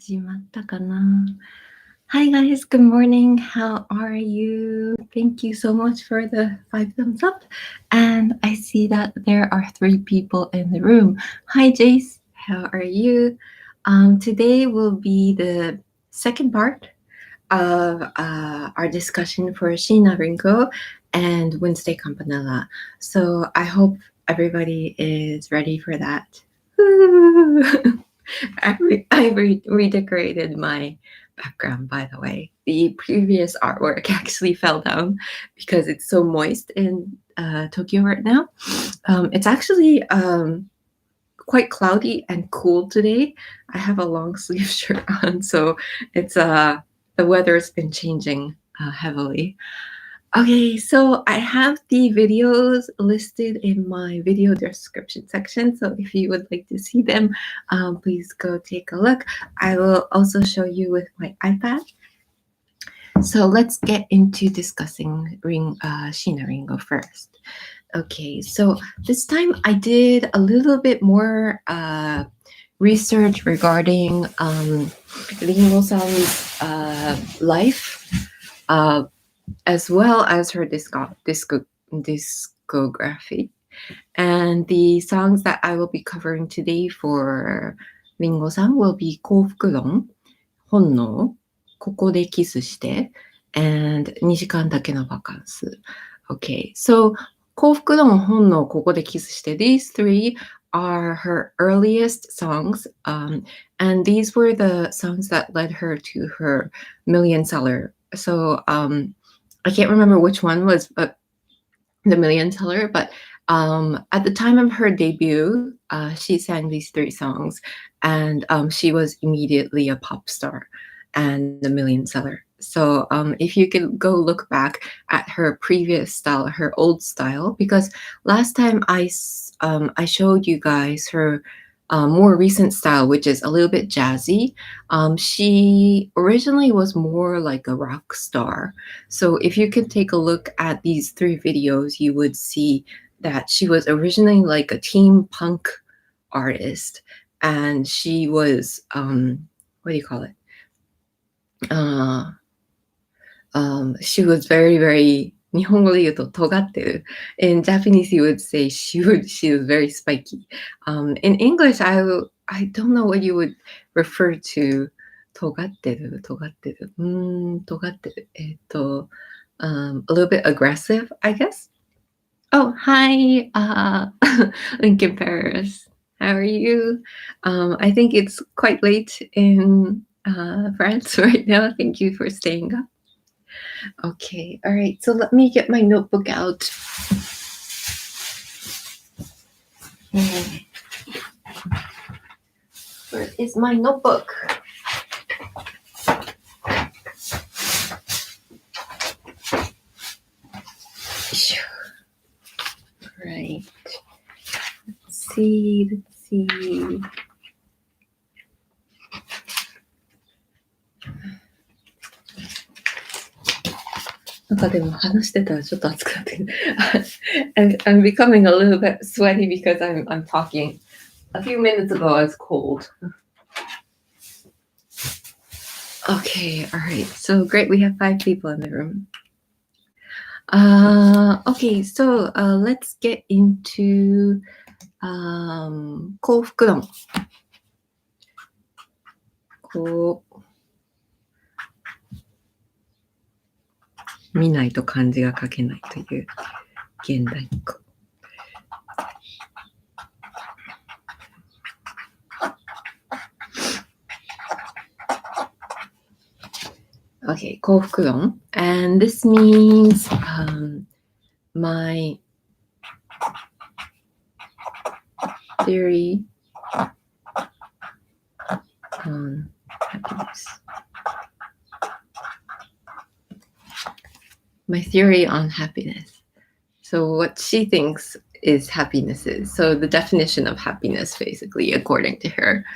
始まったかな? Hi guys, good morning. How are you? Thank you so much for the 5 thumbs up. And I see that there are 3 people in the room. Hi Jace, how are you? Today will be the second part of our discussion for Sheena Ringo and Wednesday Campanella. So I hope everybody is ready for that. I redecorated my background, by the way. The previous artwork actually fell down because it's so moist in Tokyo right now. It's actually quite cloudy and cool today. I have a long sleeve shirt on, so it's the weather's been changing heavily. Okay, so I have the videos listed in my video description section. So if you would like to see them, please go take a look. I will also show you with my iPad. So let's get into discussing Sheena Ringo first. Okay, so this time I did a little bit more research regarding Ringo-san's life. As well as her discography. And the songs that I will be covering today for Ringo-san will be Koufukuron, Honnou, Kokode Kiss Shite, and Nijikan Dakeno Vacance. Okay, so Koufukuron, Honnou, Kokode Kiss Shite, these 3 are her earliest songs, and these were the songs that led her to her million-seller. So I can't remember which one was the million seller, but at the time of her debut, she sang these 3 songs, and she was immediately a pop star and a million seller. So if you could go look back at her previous style, her old style, because last time I showed you guys her more recent style, which is a little bit jazzy. She originally was more like a rock star. So if you could take a look at these 3 videos, you would see that she was originally like a teen punk artist. And she was, what do you call it? She was very, very, 日本語で言うと尖ってる. In Japanese, you would say she was very spiky. In English, I don't know what you would refer to. 尖ってる. A little bit aggressive, I guess. Oh, hi, Lincoln Paris. How are you? I think it's quite late in France right now. Thank you for staying up. Okay, all right, so let me get my notebook out. Where is my notebook? Right. Let's see. なんかでも話してたらちょっと暑くなってる。I'm becoming a little bit sweaty because I'm talking. A few minutes ago I was cold. Okay, all right. So great, we have 5 people in the room. Okay, so let's get into Koufukuron. 見ないと漢字が書けないという現代っ子。Okay, Koufukuron, and this means my theory on happiness. My theory on happiness. So what she thinks is happiness is. So the definition of happiness, basically, according to her,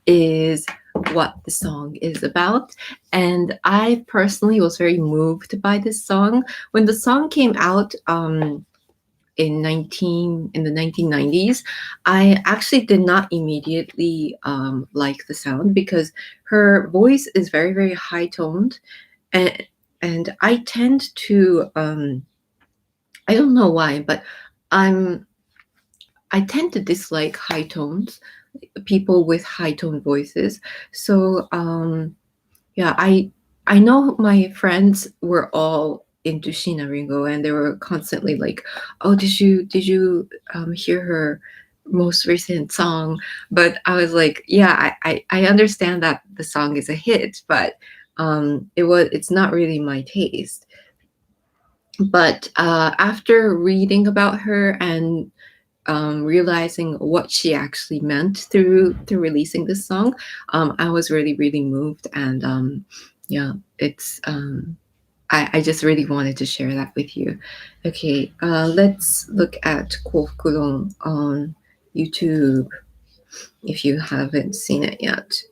is what the song is about. And I personally was very moved by this song. When the song came out, in the 1990s. I actually did not immediately like the sound because her voice is very, very high toned, and I tend to I don't know why, but I tend to dislike high tones, people with high toned voices. So yeah, I know my friends were all into Sheena Ringo, and they were constantly like, "Oh, did you hear her most recent song?" But I was like, "Yeah, I understand that the song is a hit, but it's not really my taste." But after reading about her and realizing what she actually meant through releasing this song, I was really, really moved, and yeah, it's I just really wanted to share that with you. Okay, let's look at Koufukuron on YouTube if you haven't seen it yet.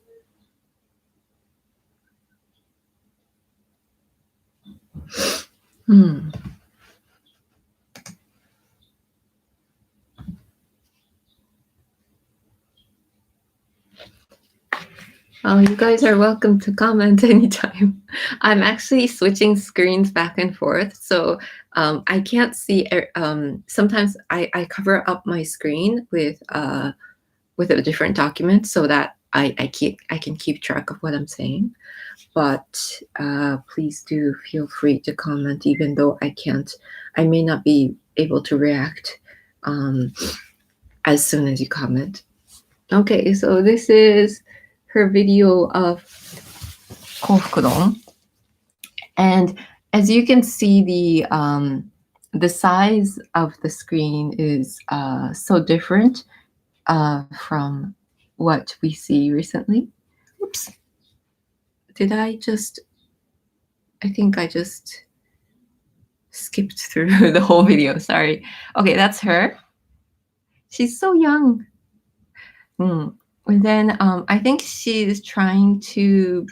Oh, you guys are welcome to comment anytime. I'm actually switching screens back and forth, so I can't see. Sometimes I cover up my screen with a different document so that I can keep track of what I'm saying. But please do feel free to comment, even though I may not be able to react as soon as you comment. Okay, so this is her video of Koufukuron, and as you can see, the size of the screen is so different from what we see recently. Oops, I think I just skipped through the whole video. Sorry. Okay, that's her. She's so young. And then I think she's trying to.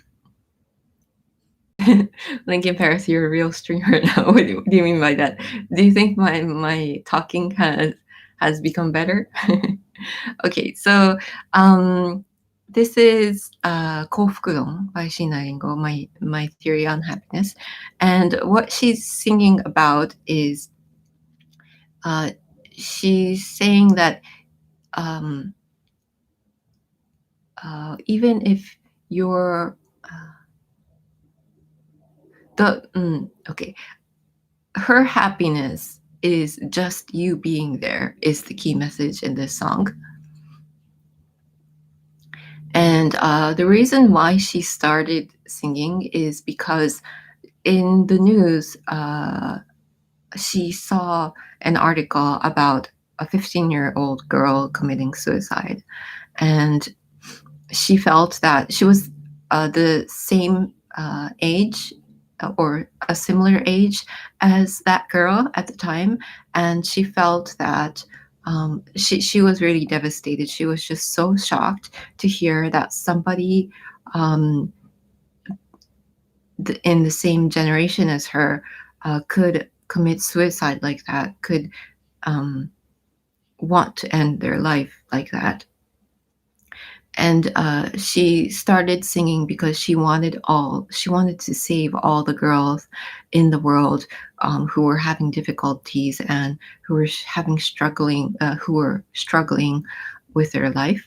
Linkin Paris, you're a real streamer now. What do you mean by that? Do you think my talking has become better? Okay, so this is Koufukuron by Sheena Ringo, my theory on happiness, and what she's singing about is she's saying that even if you're okay, her happiness is just you being there is the key message in this song. And the reason why she started singing is because in the news, she saw an article about a 15-year-old girl committing suicide. And she felt that she was the same age or a similar age as that girl at the time. And she felt that she was really devastated. She was just so shocked to hear that somebody in the same generation as her could commit suicide like that, could want to end their life like that. And she started singing because she wanted to save all the girls in the world who were having difficulties and who were struggling with their life.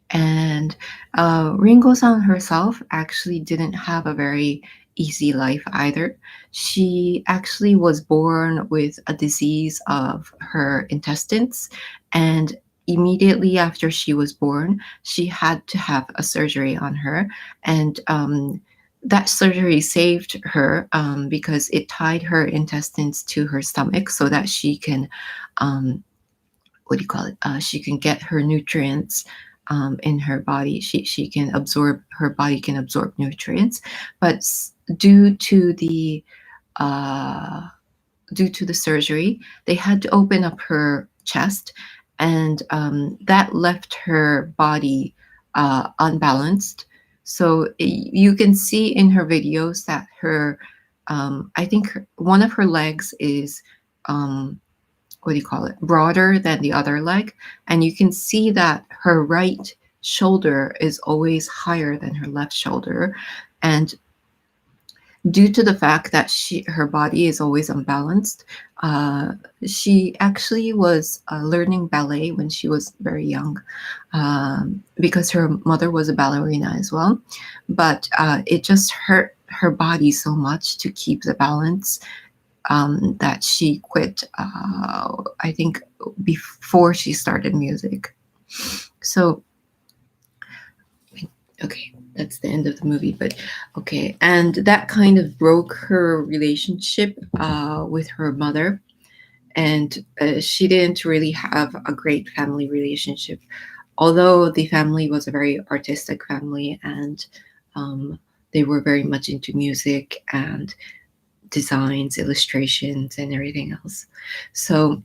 And Ringo-san herself actually didn't have a very easy life either. She actually was born with a disease of her intestines, and immediately after she was born, she had to have a surgery on her. And that surgery saved her because it tied her intestines to her stomach so that she can, she can get her nutrients in her body. Her body can absorb nutrients. But due to the surgery, they had to open up her chest, and that left her body unbalanced. So you can see in her videos that I think one of her legs is what do you call it, broader than the other leg. And you can see that her right shoulder is always higher than her left shoulder. And due to the fact that her body is always unbalanced, she actually was learning ballet when she was very young, because her mother was a ballerina as well. But it just hurt her body so much to keep the balance, that she quit, I think, before she started music. So, okay, that's the end of the movie, but okay. And that kind of broke her relationship with her mother. And she didn't really have a great family relationship, although the family was a very artistic family, and they were very much into music and designs, illustrations, and everything else. So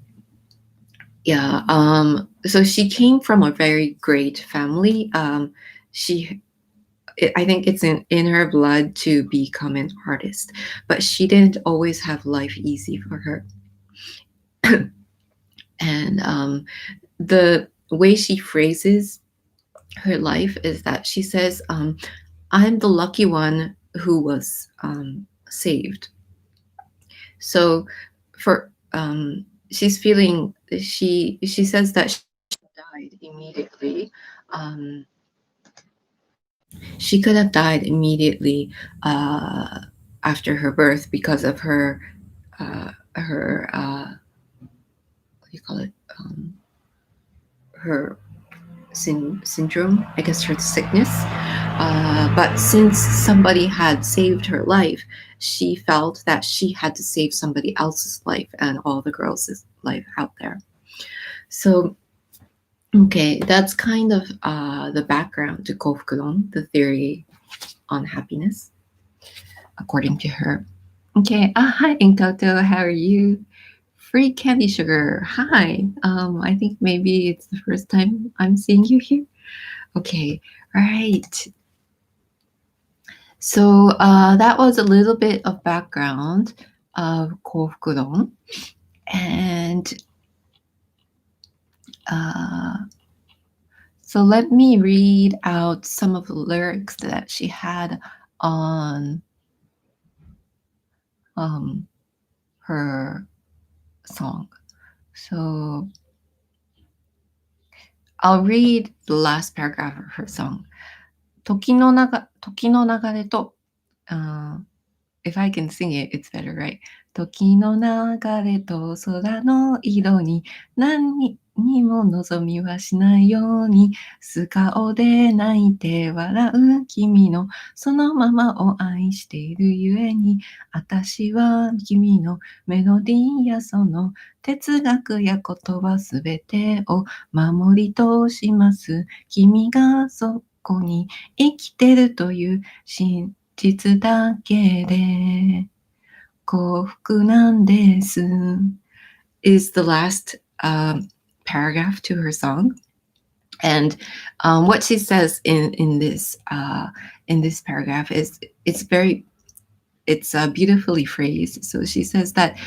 yeah, so she came from a very great family. I think it's in her blood to become an artist, but she didn't always have life easy for her. And the way she phrases her life is that she says, I'm the lucky one who was saved. So for she's feeling, she says that she died immediately. She could have died immediately after her birth because of her what do you call it, her syndrome, I guess, her sickness. But since somebody had saved her life, she felt that she had to save somebody else's life and all the girls' life out there. So, okay, that's kind of the background to Koufukuron, the theory on happiness, according to her. Okay, hi Enkoto, how are you? Free candy sugar, hi. I think maybe it's the first time I'm seeing you here. Okay, all right. So that was a little bit of background of Koufukuron. And so let me read out some of the lyrics that she had on her song. So I'll read the last paragraph of her song. 時の流れと、if I can sing it, it's better, right? 時の流れと空の色に何にも望みはしないように素顔で泣いて笑う君のそのままを愛しているゆえに私は君のメロディーやその哲学や言葉すべてを守り通します君がそこに生きてるという真実だけで幸福なんです is the last paragraph to her song. And what she says in this paragraph is it's beautifully phrased. So she says that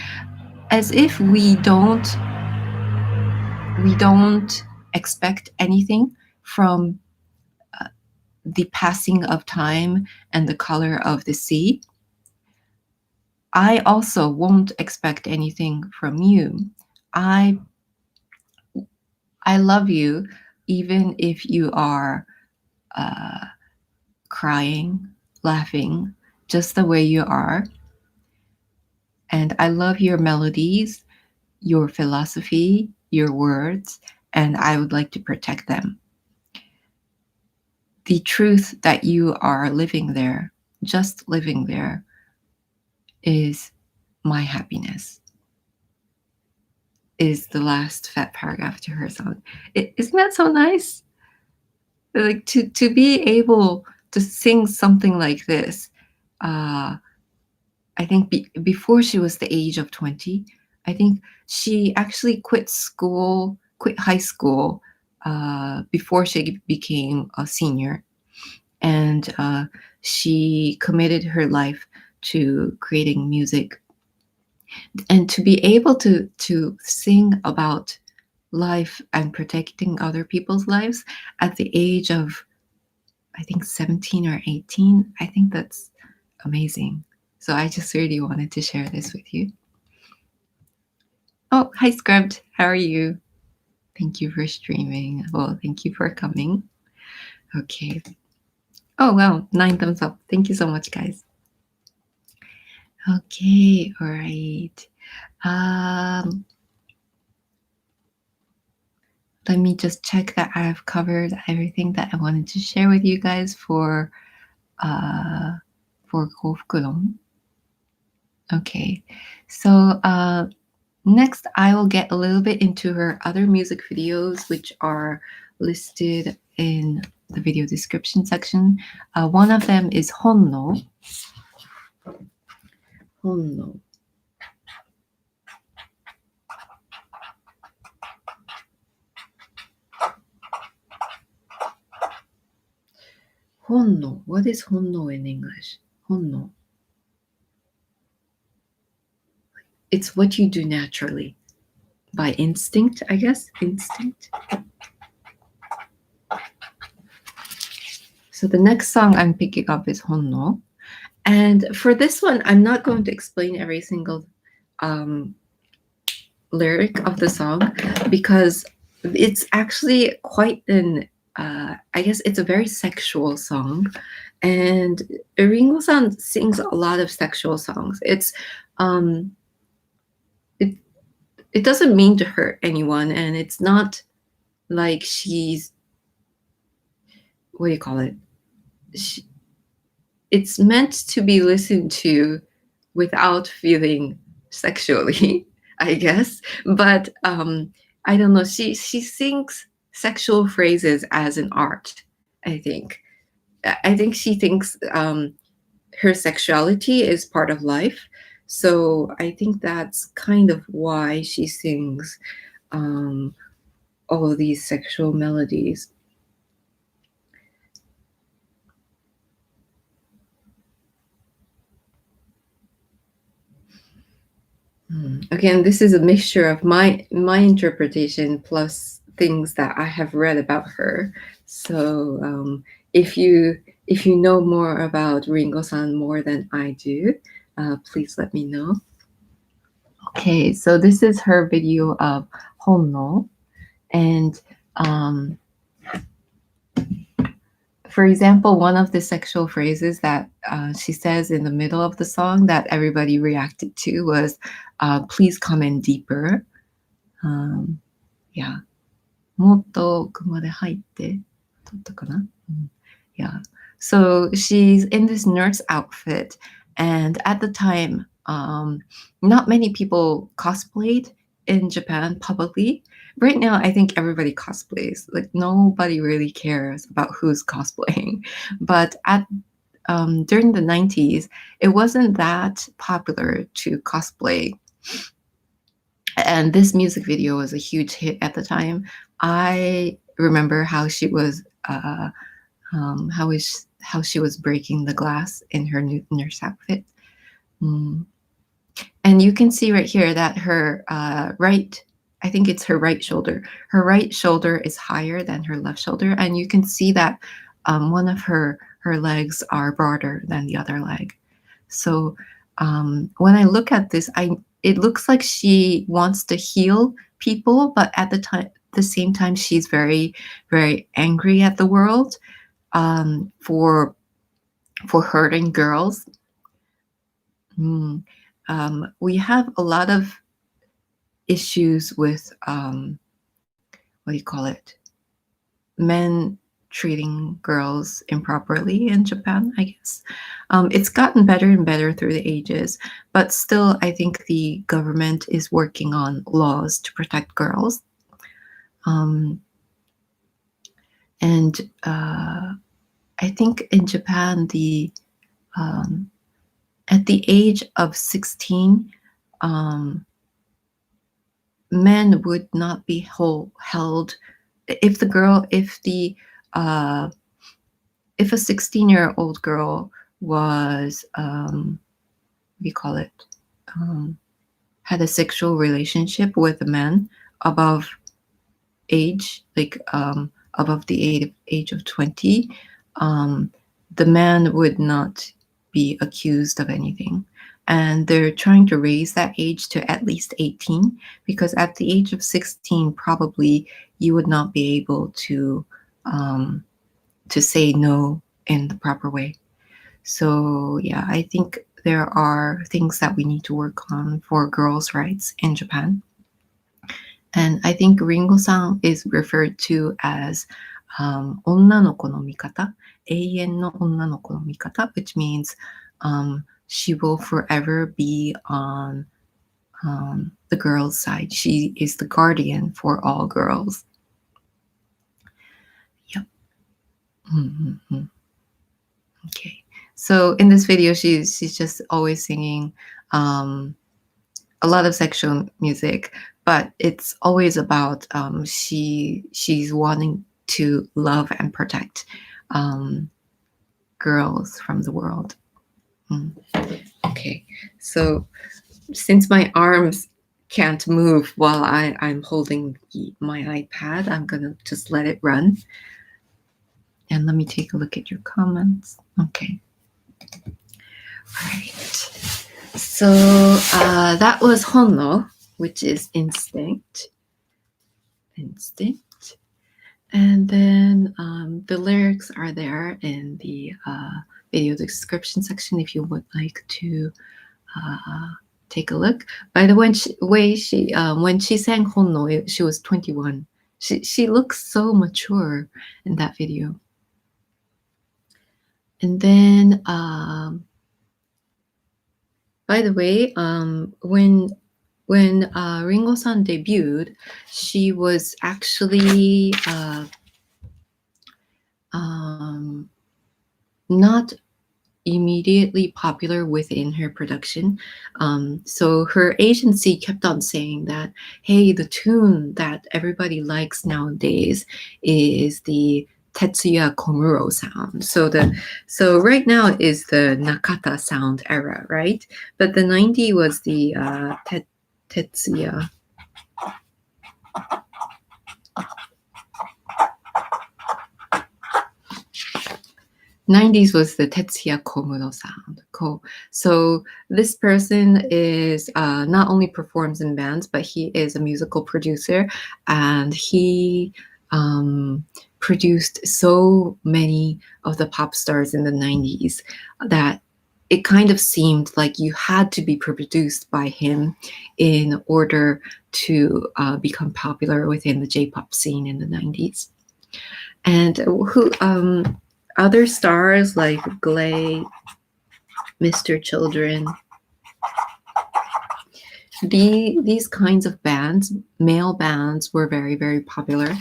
as if we don't expect anything from the passing of time and the color of the sea, I also won't expect anything from you. I love you even if you are crying, laughing, just the way you are. And I love your melodies, your philosophy, your words, and I would like to protect them. The truth that you are living there, just living there, is my happiness. Is the last fat paragraph to her song. Isn't that so nice? Like to be able to sing something like this. I think before she was the age of 20, I think she actually quit high school before she became a senior. And she committed her life to creating music. And to be able to sing about life and protecting other people's lives at the age of, I think, 17 or 18, I think that's amazing. So I just really wanted to share this with you. Oh, hi Scrubbed, how are you? Thank you for streaming. Well, thank you for coming. Okay. Oh, wow, 9 thumbs up. Thank you so much, guys. Okay, all right. Let me just check that I've covered everything that I wanted to share with you guys for Koufukuron. Okay, so next I will get a little bit into her other music videos, which are listed in the video description section. One of them is Honnou. Honnou. Honnou. What is Honnou in English? Honnou. It's what you do naturally. By instinct, I guess. Instinct. So the next song I'm picking up is Honnou. And for this one, I'm not going to explain every single lyric of the song because it's actually quite an I guess it's a very sexual song, and Ringo-san sings a lot of sexual songs. It's it doesn't mean to hurt anyone, and it's not like she's, what do you call it? It's meant to be listened to without feeling sexually, I guess. But I don't know. She sings sexual phrases as an art, I think. I think she thinks her sexuality is part of life. So I think that's kind of why she sings all of these sexual melodies. Again, this is a mixture of my interpretation plus things that I have read about her. So if you know more about Ringo-san more than I do, please let me know. Okay, so this is her video of Honnou, and for example, one of the sexual phrases that she says in the middle of the song that everybody reacted to was, please come in deeper. Yeah. もっと奥まで入って撮ったかな? Yeah. So she's in this nurse outfit, and at the time, not many people cosplayed in Japan publicly. Right now, I think everybody cosplays. Like nobody really cares about who's cosplaying. But at during the 90s, it wasn't that popular to cosplay. And this music video was a huge hit at the time. I remember how she was how she was breaking the glass in her nurse outfit. And you can see right here that her I think it's her right shoulder. Her right shoulder is higher than her left shoulder, and you can see that one of her legs are broader than the other leg. So when I look at this, it looks like she wants to heal people, but at the same time, she's very, very angry at the world for hurting girls. We have a lot of issues with what do you call it? Men treating girls improperly in Japan, I guess. It's gotten better and better through the ages, but still, I think the government is working on laws to protect girls. And I think in Japan, at the age of 16, men would not be held if a 16-year-old girl was what do you call it? had a sexual relationship with a man above age, like above the age of 20, the man would not be accused of anything. And they're trying to raise that age to at least 18, because at the age of 16, probably you would not be able to say no in the proper way. So yeah, I think there are things that we need to work on for girls' rights in Japan. And I think Ringo-san is referred to as 女の子の味方, 永遠の女の子の味方, which means she will forever be on the girl's side. She is the guardian for all girls. Yep. Okay. So in this video, she's just always singing a lot of sexual music, but it's always about she's wanting to love and protect girls from the world. Okay, so since my arms can't move while I'm holding my iPad, I'm gonna just let it run. And let me take a look at your comments. Okay. All right. So that was Honnou, which is instinct. And then the lyrics are there in the video description section if you would like to take a look. By the way, when she sang Honnou, she was 21. She looks so mature in that video. And then, by the way, when Ringo-san debuted, she was actually not immediately popular within her production. So her agency kept on saying that, hey, the tune that everybody likes nowadays is the Tetsuya Komuro sound. So right now is the Nakata sound era, right? But the 90s was the Tetsuya. '90s was the Tetsuya Komuro sound. Cool. So this person is not only performs in bands, but he is a musical producer, and he produced so many of the pop stars in the 90s that it kind of seemed like you had to be produced by him in order to become popular within the J-pop scene in the 90s. And who other stars like Glay, Mr. Children, these kinds of bands, male bands, were very, very popular.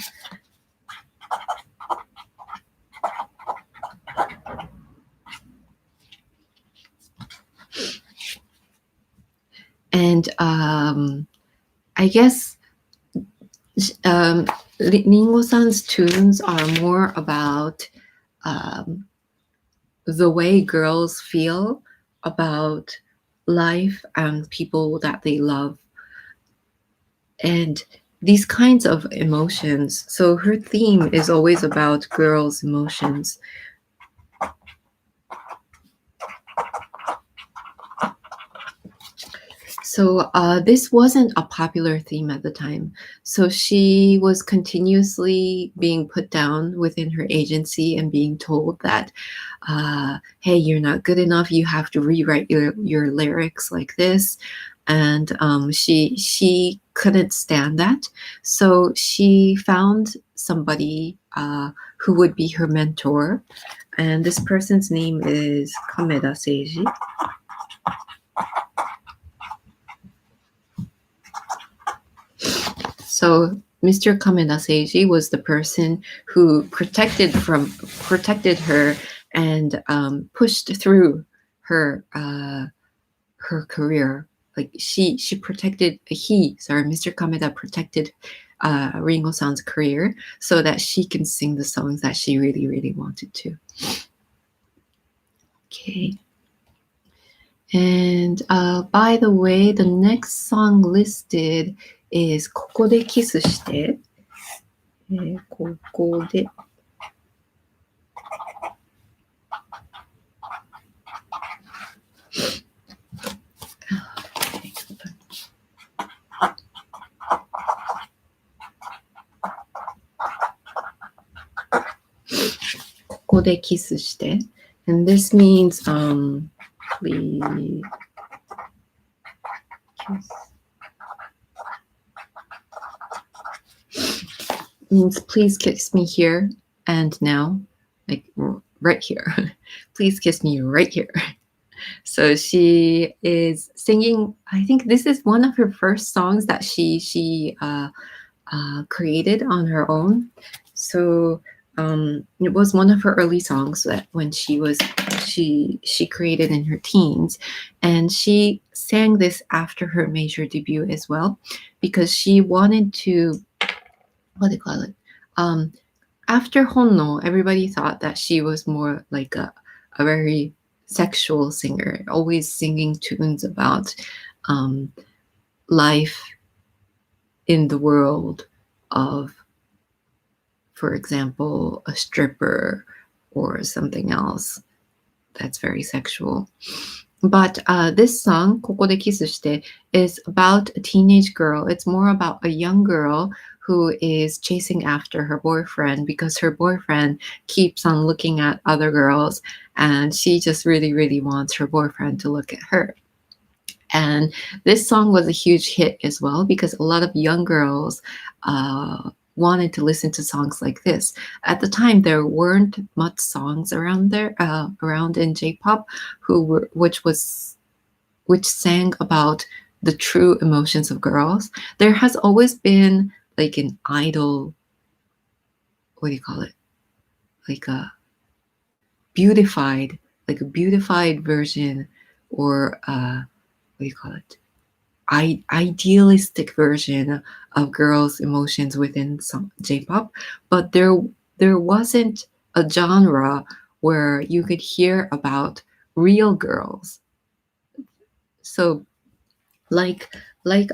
And I guess Ringo-san's tunes are more about the way girls feel about life and people that they love, and these kinds of emotions. So her theme is always about girls' emotions. So this wasn't a popular theme at the time. So she was continuously being put down within her agency and being told that, hey, you're not good enough. You have to rewrite your lyrics like this. And she couldn't stand that. So she found somebody who would be her mentor. And this person's name is Kameda Seiji. So Mr. Kameda Seiji was the person who protected her and pushed through her career. Like Mr. Kameda protected Ringo-san's career so that she can sing the songs that she really, really wanted to. Okay. And by the way, the next song listed is ここでキスして。ここで。ここでキスして。And this means, please kiss. Means please kiss me here and now, like right here. Please kiss me right here. So she is singing. I think this is one of her first songs that she created on her own. So it was one of her early songs that when she created in her teens, and she sang this after her major debut as well, because she wanted to, what do you call it? After Honnou, everybody thought that she was more like a very sexual singer, always singing tunes about life in the world of, for example, a stripper or something else that's very sexual. But this song, ここでキスして, is about a teenage girl. It's more about a young girl who is chasing after her boyfriend because her boyfriend keeps on looking at other girls, and she just really, really wants her boyfriend to look at her. And this song was a huge hit as well because a lot of young girls wanted to listen to songs like this. At the time, there weren't much songs around in J-pop which sang about the true emotions of girls. There has always been like an idol, what do you call it? Like a beautified version, or what do you call it? Idealistic version of girls' emotions within some J-pop, but there wasn't a genre where you could hear about real girls. So like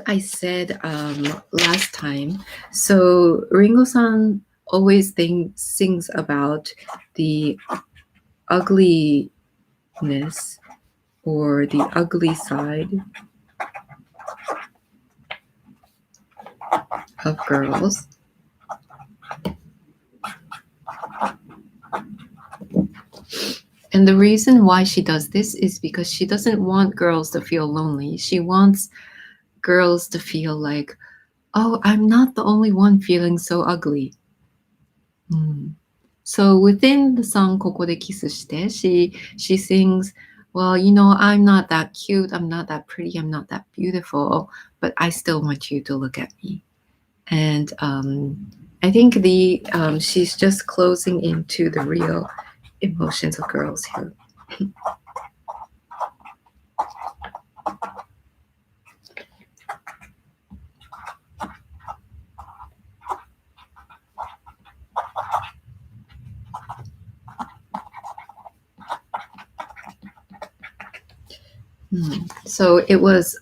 I said last time, so Ringo-san always sings about the ugliness or the ugly side of girls. And the reason why she does this is because she doesn't want girls to feel lonely. She wants girls to feel like, oh, I'm not the only one feeling so ugly. So within the song ここでキスして, she sings, well, you know, I'm not that cute, I'm not that pretty, I'm not that beautiful, but I still want you to look at me. And I think she's just closing into the real emotions of girls here. So it was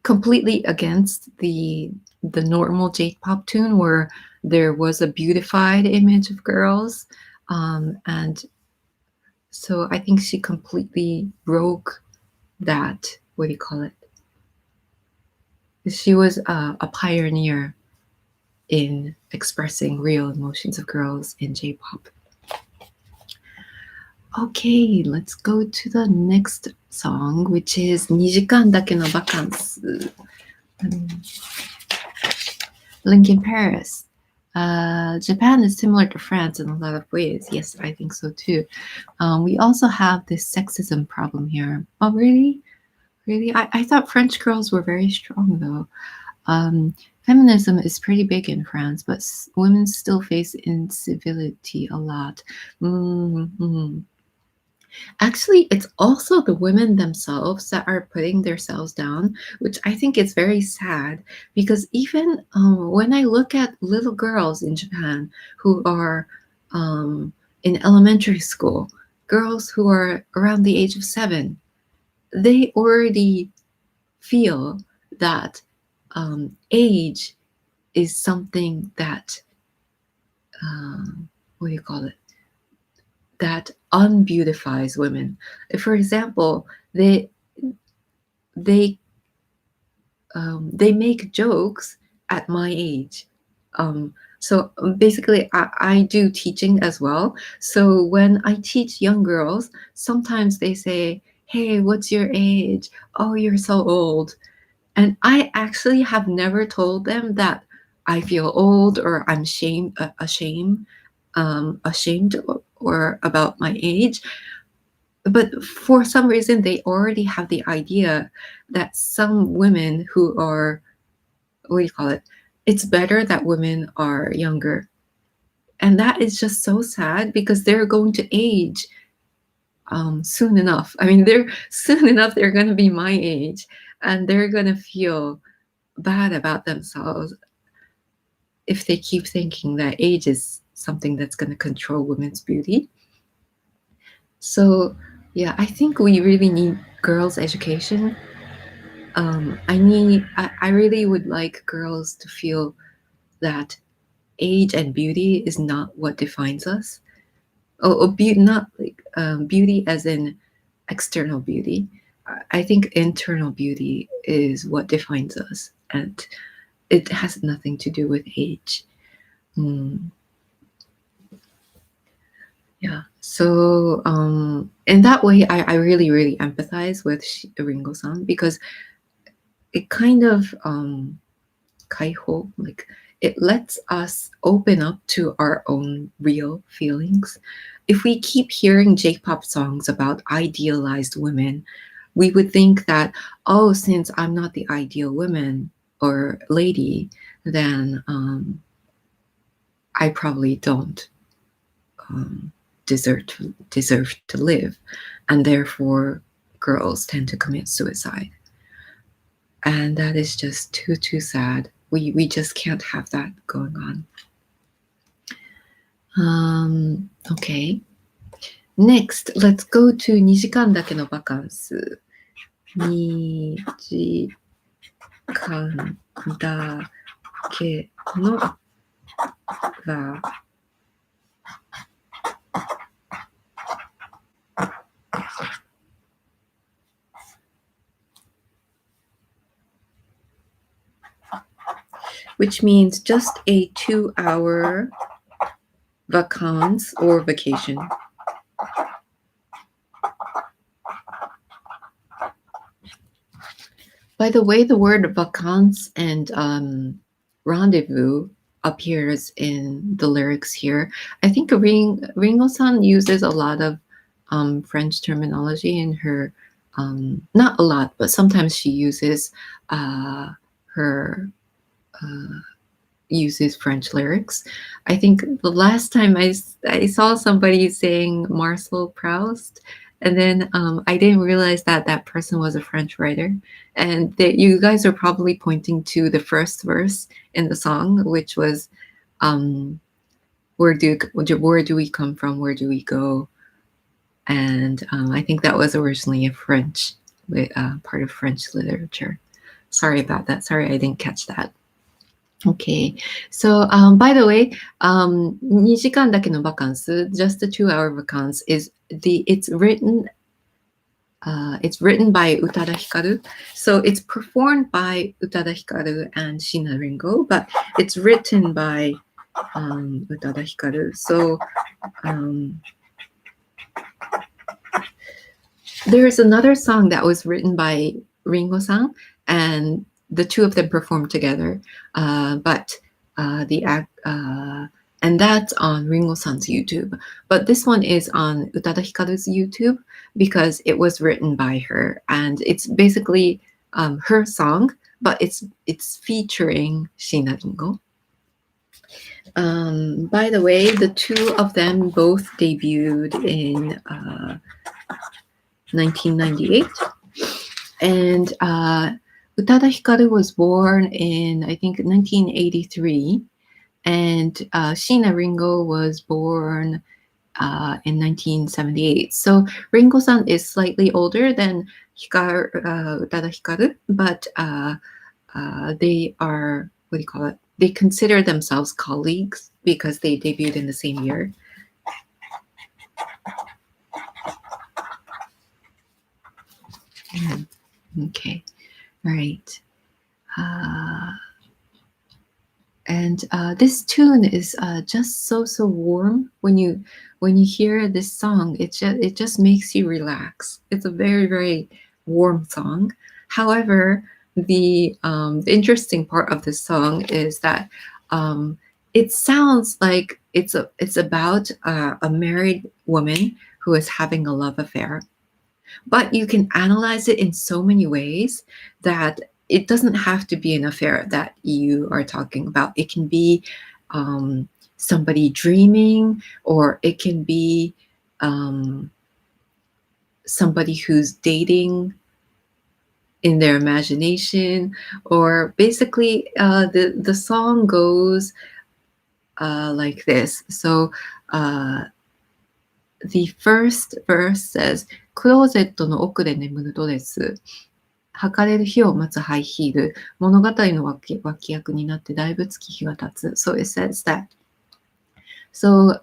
completely against the normal J-pop tune where there was a beautified image of girls, and so I think she completely broke that, what do you call it? She was a pioneer in expressing real emotions of girls in J-pop. Okay, let's go to the next song, which is 二時間だけのバカンス. Link in Paris. Japan is similar to France in a lot of ways. Yes, I think so too. We also have this sexism problem here. Oh, really? Really? I thought French girls were very strong though. Feminism is pretty big in France, but women still face incivility a lot. Actually, it's also the women themselves that are putting themselves down, which I think is very sad, because even when I look at little girls in Japan who are in elementary school, girls who are around the age of 7, they already feel that age is something that, what do you call it? That unbeautifies women. For example, they make jokes at my age. So basically, I do teaching as well. So when I teach young girls, sometimes they say, "Hey, what's your age? Oh, you're so old." And I actually have never told them that I feel old or I'm ashamed or about my age. But for some reason, they already have the idea that some women who are, what do you call it? It's better that women are younger. And that is just so sad because they're going to age soon enough. I mean, soon enough, they're going to be my age and they're going to feel bad about themselves if they keep thinking that age is something that's going to control women's beauty. So, yeah, I think we really need girls' education. I really would like girls to feel that age and beauty is not what defines us. Beauty, not like beauty as in external beauty. I think internal beauty is what defines us, and it has nothing to do with age. Yeah. So in that way, I really, really empathize with Ringo-san because it kind of kaiho, like it lets us open up to our own real feelings. If we keep hearing J-pop songs about idealized women, we would think that, oh, since I'm not the ideal woman or lady, then I probably don't deserve to live, and therefore girls tend to commit suicide. And that is just too sad. We just can't have that going on. Okay. Next, let's go to 2時間だけのバカンス。2時間だけのバwhich means just a 2-hour vacance or vacation. By the way, the word vacance and rendezvous appears in the lyrics here. I think Ringo-san uses a lot of French terminology in her, not a lot, but sometimes she uses uses French lyrics. I think the last time I saw somebody saying Marcel Proust, and then I didn't realize that that person was a French writer. And that you guys are probably pointing to the first verse in the song, which was, where do we come from? Where do we go? And I think that was originally a French part of French literature. Sorry about that. Sorry, I didn't catch that. Okay, so by the way, 2時間だけのバカンス, just the 2-hour vacance it's written by Utada Hikaru. So it's performed by Utada Hikaru and Sheena Ringo, but it's written by Utada Hikaru. So there's another song that was written by Ringo-san, and the two of them performed together, and that's on Ringo-san's YouTube. But this one is on Utada Hikaru's YouTube because it was written by her, and it's basically her song, but it's featuring Sheena Ringo. By the way, the two of them both debuted in 1998, and Utada Hikaru was born in, I think, 1983, and Sheena Ringo was born in 1978. So Ringo-san is slightly older than Utada Hikaru, but they are, what do you call it? They consider themselves colleagues because they debuted in the same year. Okay, right. And this tune is just so warm. When you hear this song, it just makes you relax. It's a very warm song. However, the interesting part of this song is that it sounds like it's about a married woman who is having a love affair. But you can analyze it in so many ways that it doesn't have to be an affair that you are talking about. It can be somebody dreaming, or it can be somebody who's dating in their imagination, or basically the song goes like this. So the first verse says, クローゼットの奥で眠るドレス、履かれる日を待つハイヒール、物語の脇役になってだいぶ月日が経つ。So it says that. So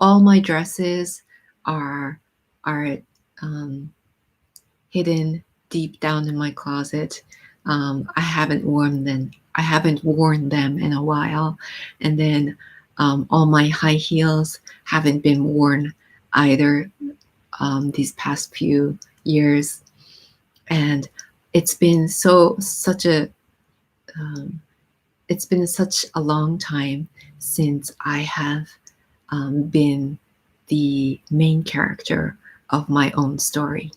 all my dresses are hidden deep down in my closet. I haven't worn them in a while, and then all my high heels haven't been worn either these past few years, and it's been such a long time since I have been the main character of my own story.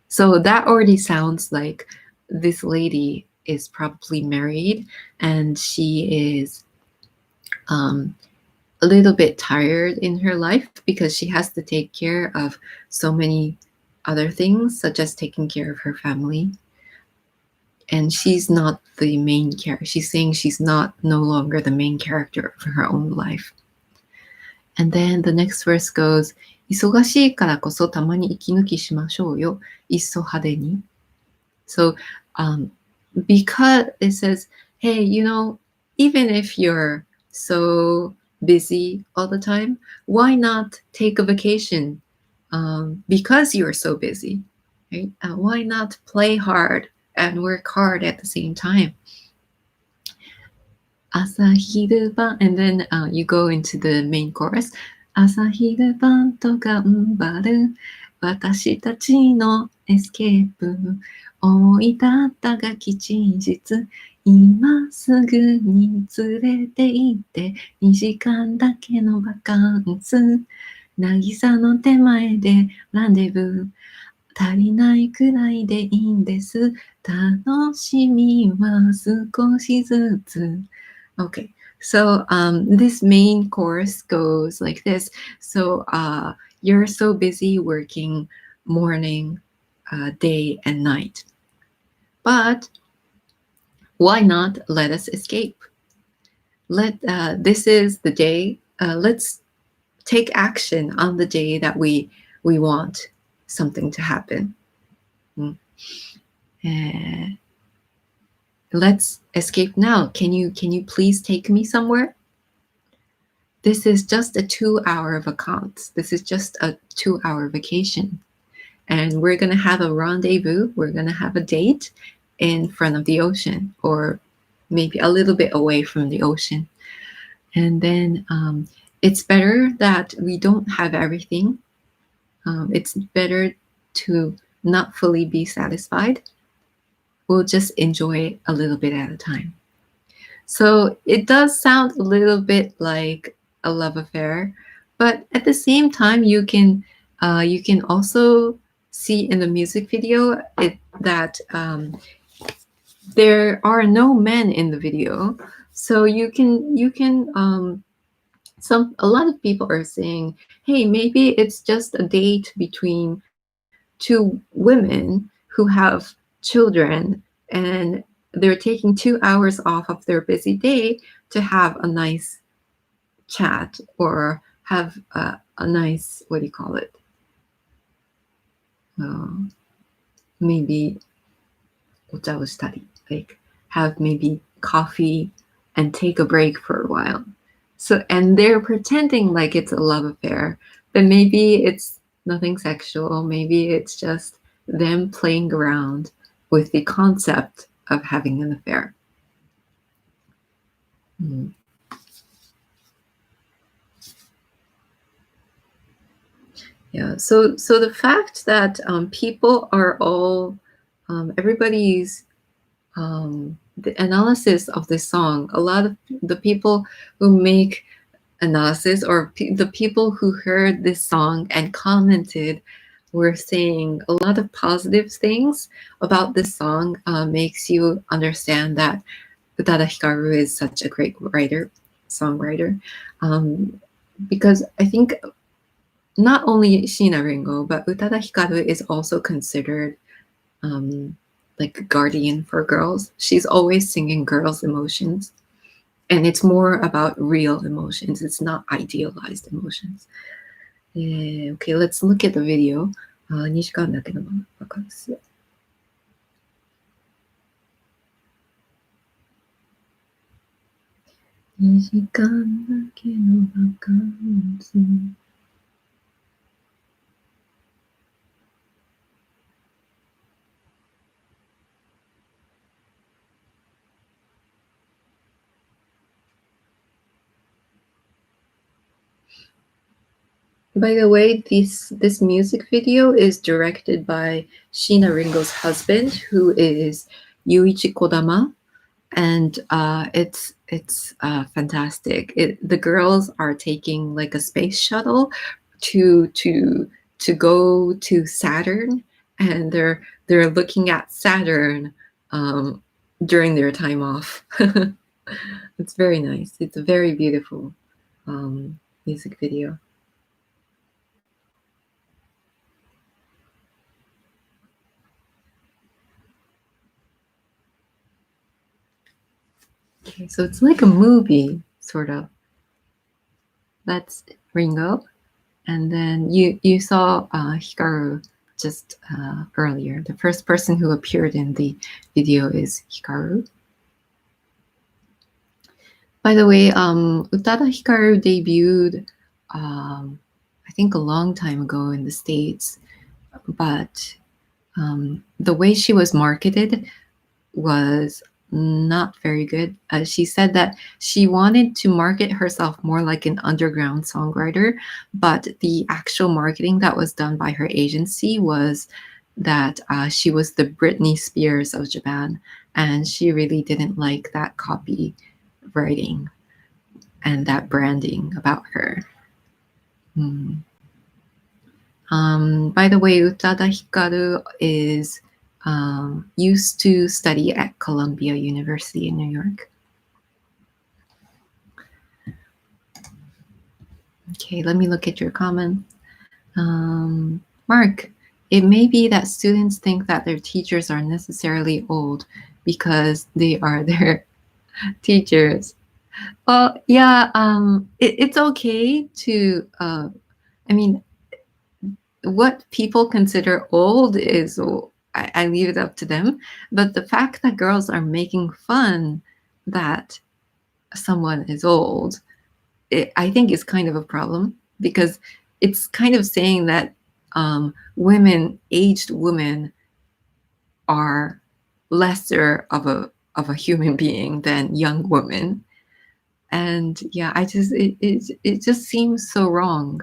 So that already sounds like this lady is probably married, and she is a little bit tired in her life because she has to take care of so many other things, such as taking care of her family. And she's not the main character. She's saying she's no longer the main character of her own life. And then the next verse goes, 忙しいからこそたまに息抜きしましょうよ。いっそ派手に。So, because it says, hey, even if you're so busy all the time, why not take a vacation because you're so busy, right? Why not play hard and work hard at the same time? 朝昼晩, and then you go into the main chorus. 朝昼晩と頑張る私たちのエスケープ、思い立ったが吉日、今すぐに連れて行って2時間だけのバカンス、渚の手前でランデブー、足りないくらいでいいんです、楽しみは少しずつ。Okay, so this main chorus goes like this. So you're so busy working morning, day, and night. But why not let us escape? This is the day. Let's take action on the day that we want something to happen. Let's escape now. Can you please take me somewhere? This is just a 2-hour vacance. This is just a 2-hour vacation. And we're going to have a rendezvous. We're going to have a date in front of the ocean, or maybe a little bit away from the ocean. And then it's better that we don't have everything. It's better to not fully be satisfied. We'll just enjoy a little bit at a time. So it does sound a little bit like a love affair, but at the same time, you can also see in the music video that there are no men in the video. So a lot of people are saying, hey, maybe it's just a date between two women who have children, and they're taking 2 hours off of their busy day to have a nice chat or have a nice, what do you call it? Maybe お茶をしたり, like have maybe coffee and take a break for a while. So, and they're pretending like it's a love affair, but maybe it's nothing sexual. Maybe it's just them playing around with the concept of having an affair. Yeah, so the fact that people are all, everybody's, the analysis of this song, a lot of the people who make analysis or the people who heard this song and commented were saying a lot of positive things about this song. Makes you understand that Utada Hikaru is such a great songwriter. Because I think not only Sheena Ringo, but Utada Hikaru is also considered like a guardian for girls. She's always singing girls' emotions. And it's more about real emotions. It's not idealized emotions. Okay, let's look at the video. 2時間だけのバカンス。2時間だけのバカンス。By the way, this music video is directed by Sheena Ringo's husband, who is Yuichi Kodama, and it's fantastic. The girls are taking like a space shuttle to go to Saturn, and they're looking at Saturn during their time off. It's very nice. It's a very beautiful music video. Okay, so it's like a movie, sort of. That's Ringo. And then you saw Hikaru just earlier. The first person who appeared in the video is Hikaru. By the way, Utada Hikaru debuted, I think a long time ago in the States, but the way she was marketed was not very good. She said that she wanted to market herself more like an underground songwriter, but the actual marketing that was done by her agency was that she was the Britney Spears of Japan, and she really didn't like that copywriting and that branding about her. By the way, Utada Hikaru is used to study at Columbia University in New York. Okay, let me look at your comment. Mark, it may be that students think that their teachers are necessarily old because they are their teachers. Well, yeah, it's okay to, I mean, what people consider old is, I leave it up to them. But the fact that girls are making fun that someone is old, I think is kind of a problem, because it's kind of saying that aged women are lesser of a human being than young women. And yeah, it just seems so wrong.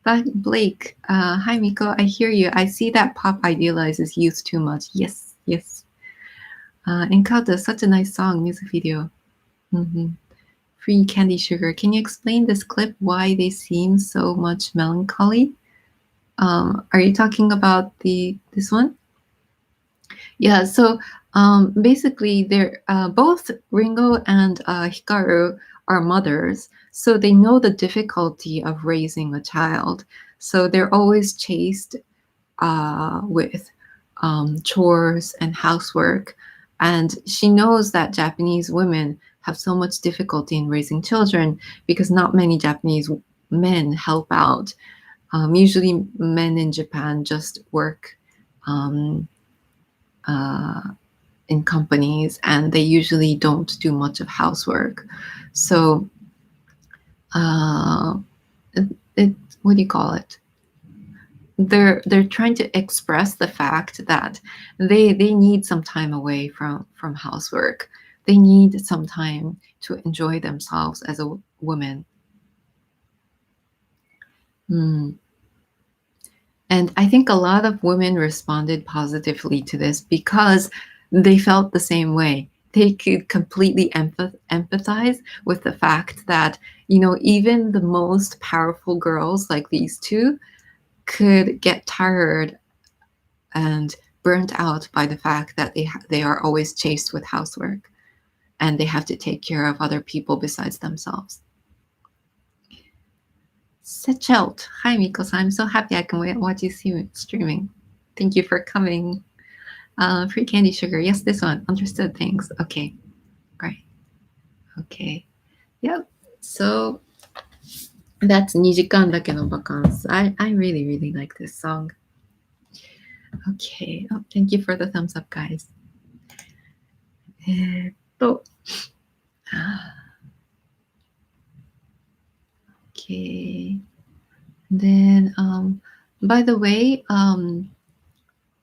But Blake, hi Miko, I hear you. I see that pop idealizes youth too much. Yes, yes. Encanta, such a nice song, music video. Free Candy Sugar. Can you explain this clip, why they seem so much melancholy? Are you talking about this one? Yeah, so basically they're both Ringo and Hikaru are mothers, so they know the difficulty of raising a child. So they're always chased with chores and housework. And she knows that Japanese women have so much difficulty in raising children because not many Japanese men help out. Usually men in Japan just work in companies, and they usually don't do much of housework. So what do you call it? They're trying to express the fact that they need some time away from housework. They need some time to enjoy themselves as a woman. And I think a lot of women responded positively to this because they felt the same way. They could completely empathize with the fact that, even the most powerful girls like these two could get tired and burnt out by the fact that they are always chased with housework and they have to take care of other people besides themselves. Setchelt. Hi, Miko-san. I'm so happy I can watch you streaming. Thank you for coming. Free candy sugar. Yes, this one. Understood. Thanks. Okay. Great. Okay. Yep. So that's Nijikan Dakeno Vacance. I really, really like this song. Okay. Oh, thank you for the thumbs up, guys. Okay. Then, by the way,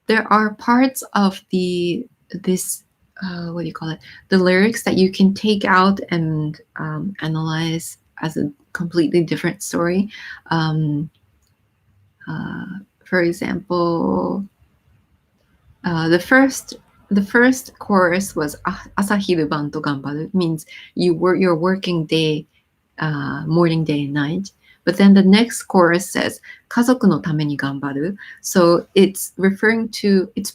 there are parts of this what do you call it? The lyrics that you can take out and analyze as a completely different story. For example, the first chorus was Asahiru ban to ganbaru, means your working day, morning, day, and night. But then the next chorus says kazoku no tame ni ganbaru. So it's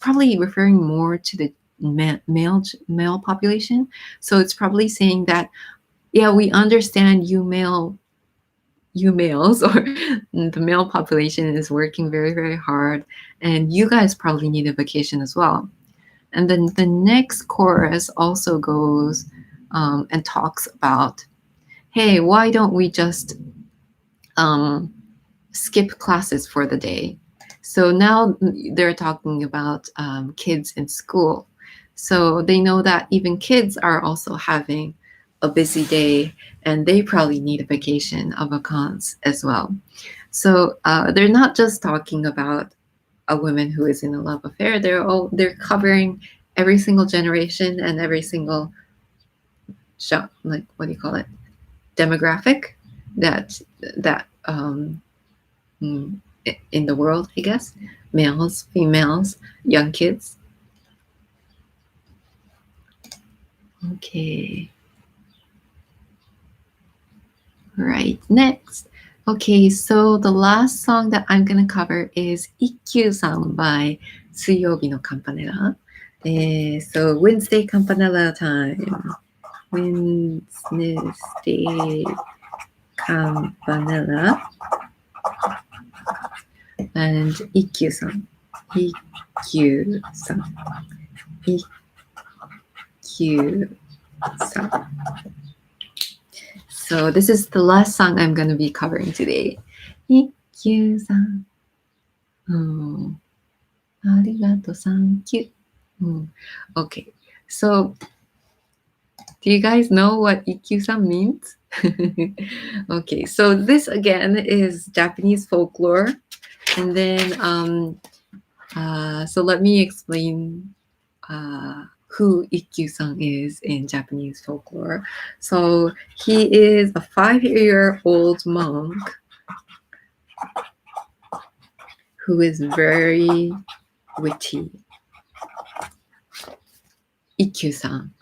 probably referring more to the male population. So it's probably saying that, yeah, we understand you males or the male population is working very, very hard, and you guys probably need a vacation as well. And then the next chorus also goes and talks about, hey, why don't we just skip classes for the day? So now they're talking about kids in school. So they know that even kids are also having a busy day, and they probably need a vacation, a vacance as well. So they're not just talking about a woman who is in a love affair. They're covering every single generation and every single like, what do you call it, demographic that in the world, I guess. Males, females, young kids. Okay. Right, next. Okay, so the last song that I'm going to cover is Ikkyu-san by 水曜日のカンパネラ. So Wednesday Campanella time. Wednesday Campanella. And Ikkyu-san. Ikkyu-san. Ikkyu-san. So this is the last song I'm going to be covering today. Ikkyu-san. Arigato, thank you. Okay, so do you guys know what Ikkyu-san means? Okay, so this again is Japanese folklore. And then, so let me explain who Ikkyu-san is in Japanese folklore. So he is a 5-year-old monk who is very witty. Ikkyu-san.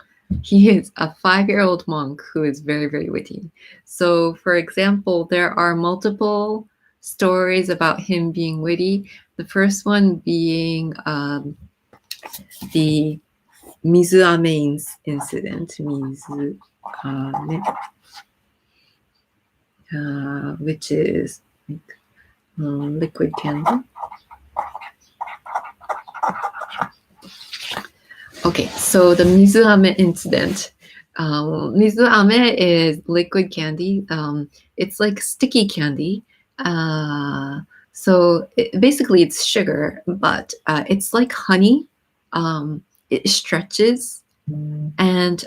He is a 5-year-old monk who is very, very witty. So, for example, there are multiple stories about him being witty. The first one being the Mizuame incident, which is like, liquid candle. Okay, so the Mizuame incident. Mizuame is liquid candy. It's like sticky candy. So basically it's sugar, but it's like honey. It stretches, and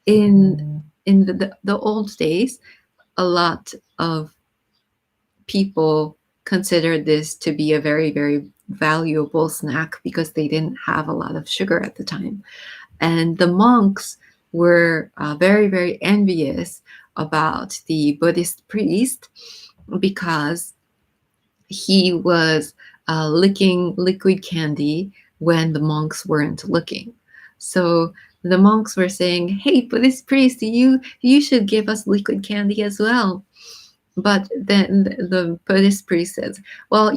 in the old days, a lot of people considered this to be a very, very valuable snack because they didn't have a lot of sugar at the time. And the monks were very, very envious about the Buddhist priest because he was licking liquid candy when the monks weren't looking. So the monks were saying, "Hey, Buddhist priest, you should give us liquid candy as well." But then the Buddhist priest says, "Well,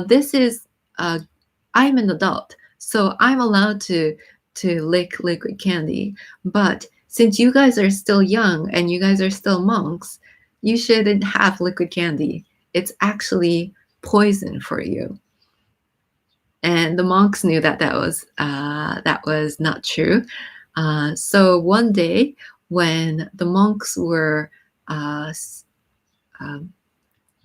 this is I'm an adult, so I'm allowed to lick liquid candy. But since you guys are still young and you guys are still monks, you shouldn't have liquid candy. It's actually poison for you." And the monks knew that that was not true. So one day, when the monks were what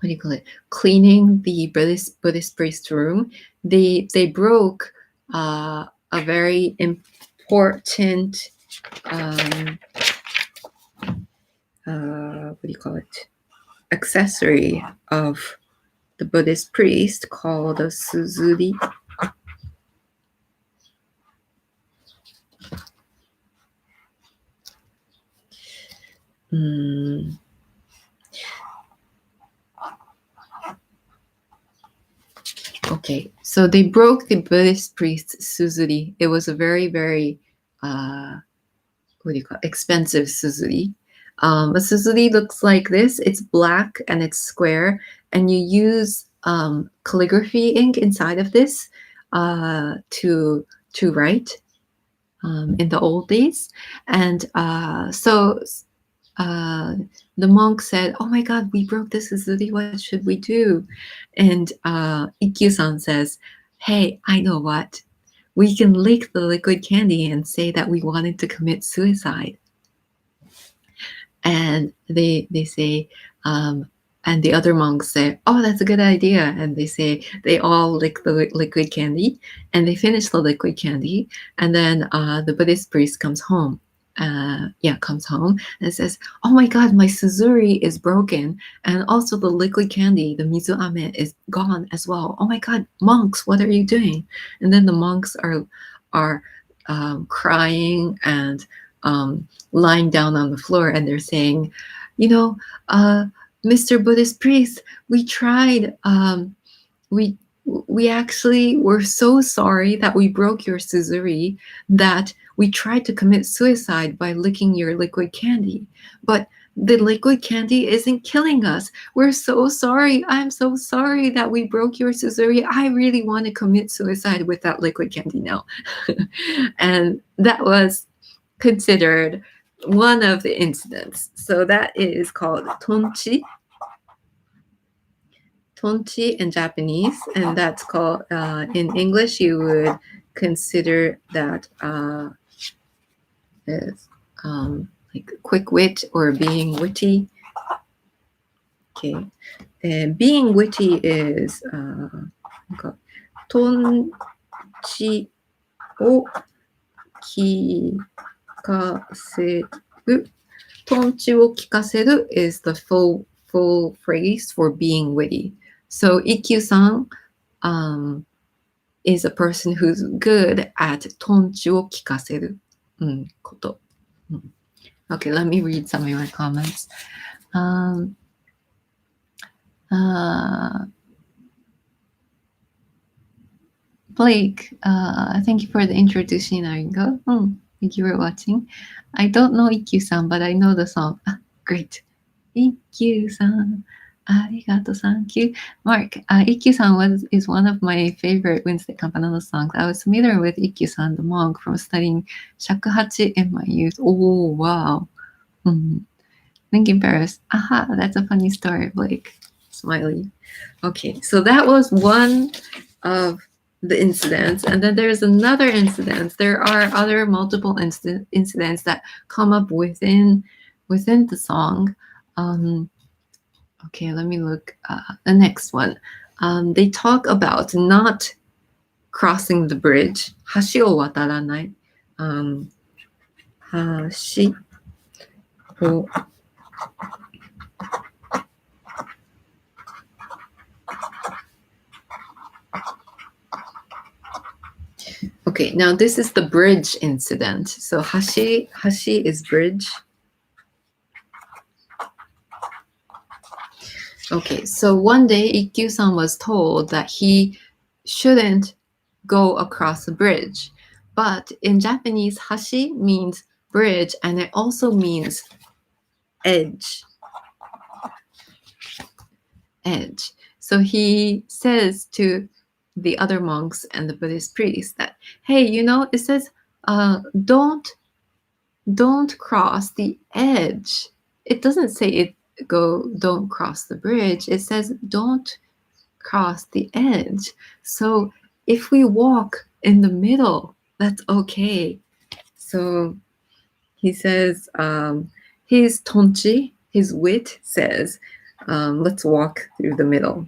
do you call it? Cleaning the Buddhist priest room, they broke a very important what do you call it? Accessory of the Buddhist priest called a suzuri. Okay, so they broke the Buddhist priest's suzuri. It was a very, very what do you call it? Expensive suzuri. A suzuri looks like this. It's black and it's square, and you use calligraphy ink inside of this to write in the old days. And so the monk said, "Oh my God, we broke this suzuri. What should we do?" And Ikkyu-san says, "Hey, I know what. We can lick the liquid candy and say that we wanted to commit suicide." And they say, and the other monks say, "Oh, that's a good idea." And they say they all lick the liquid candy, and they finish the liquid candy. And then the Buddhist priest comes home. Comes home and says, "Oh my God, my suzuri is broken, and also the liquid candy, the mizuame, is gone as well. Oh my God, monks, what are you doing?" And then the monks are crying and lying down on the floor, and they're saying, "Mr. Buddhist priest, we tried. We actually were so sorry that we broke your suzuri that we tried to commit suicide by licking your liquid candy. But the liquid candy isn't killing us. We're so sorry. I'm so sorry that we broke your suzuri. I really want to commit suicide with that liquid candy now." And that was considered one of the incidents. So that is called tonchi. Tonchi in Japanese, and that's called, in English, you would consider that as like quick wit or being witty. Okay, and being witty is トンチを聞かせる。トンチを聞かせる is the full phrase for being witty. So Ikkyu-san is a person who's good at トンチを聞かせること。Okay, let me read some of your comments. Blake, thank you for the intro to Sheena Ringo. Thank you for watching. I don't know Ikkyu-san, but I know the song. Great. Ikkyu-san. Arigato, thank you. Mark, Ikkyu-san is one of my favorite Wednesday Campanella songs. I was familiar with Ikkyu-san, the monk, from studying shakuhachi in my youth. Oh, wow. Lincoln Paris. Aha, that's a funny story, Blake. Smiley. Okay, so that was one of the incidents, and then there's another incident. There are other multiple incidents that come up within the song. Okay, let me look. The next one. They talk about not crossing the bridge. 橋を渡らない。橋を Okay, now this is the bridge incident. So hashi is bridge. Okay, so one day Ikkyu-san was told that he shouldn't go across the bridge. But in Japanese, hashi means bridge and it also means edge. Edge. So he says to the other monks and the Buddhist priests that, hey, you know, it says don't cross the edge. It doesn't say don't cross the bridge. It says don't cross the edge. So if we walk in the middle, that's okay. So he says his tonchi, his wit says, let's walk through the middle.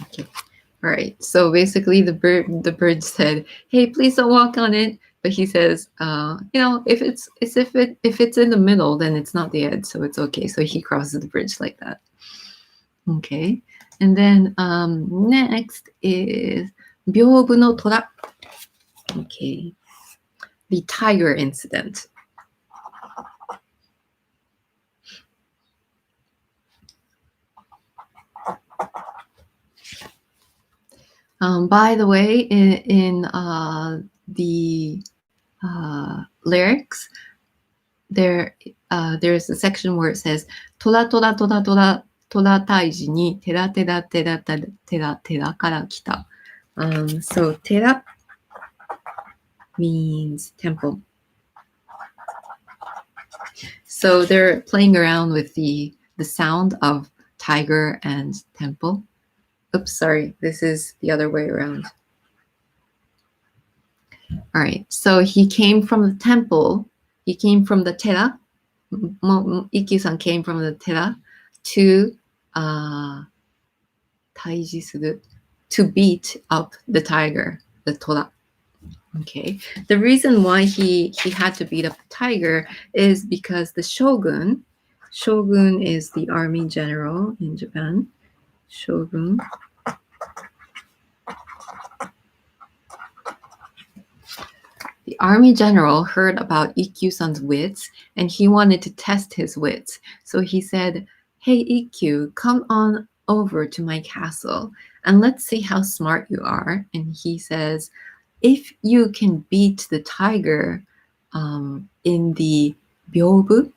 Okay. All right. So basically, the bird said, "Hey, please don't walk on it." But he says, "You know, if it's in the middle, then it's not the edge, so it's okay." So he crosses the bridge like that. Okay. And then next is 屏風の虎. Okay. The tiger incident. By the way, in the lyrics, there's a section where it says "tora tora tora tora tora taiji ni tera tera tera tera tera tera kara kita." So tera means temple. So they're playing around with the sound of tiger and temple. Oops, sorry, this is the other way around. All right, so he came from the temple, he came from the tera, Ikkyu-san came from the tera to to beat up the tiger, the tora. Okay, the reason why he had to beat up the tiger is because the shogun is the army general in Japan. Shogun. The army general heard about Ikkyu-san's wits and he wanted to test his wits. So he said, "Hey Ikkyu, come on over to my castle and let's see how smart you are." And he says, "If you can beat the tiger in the byobu,"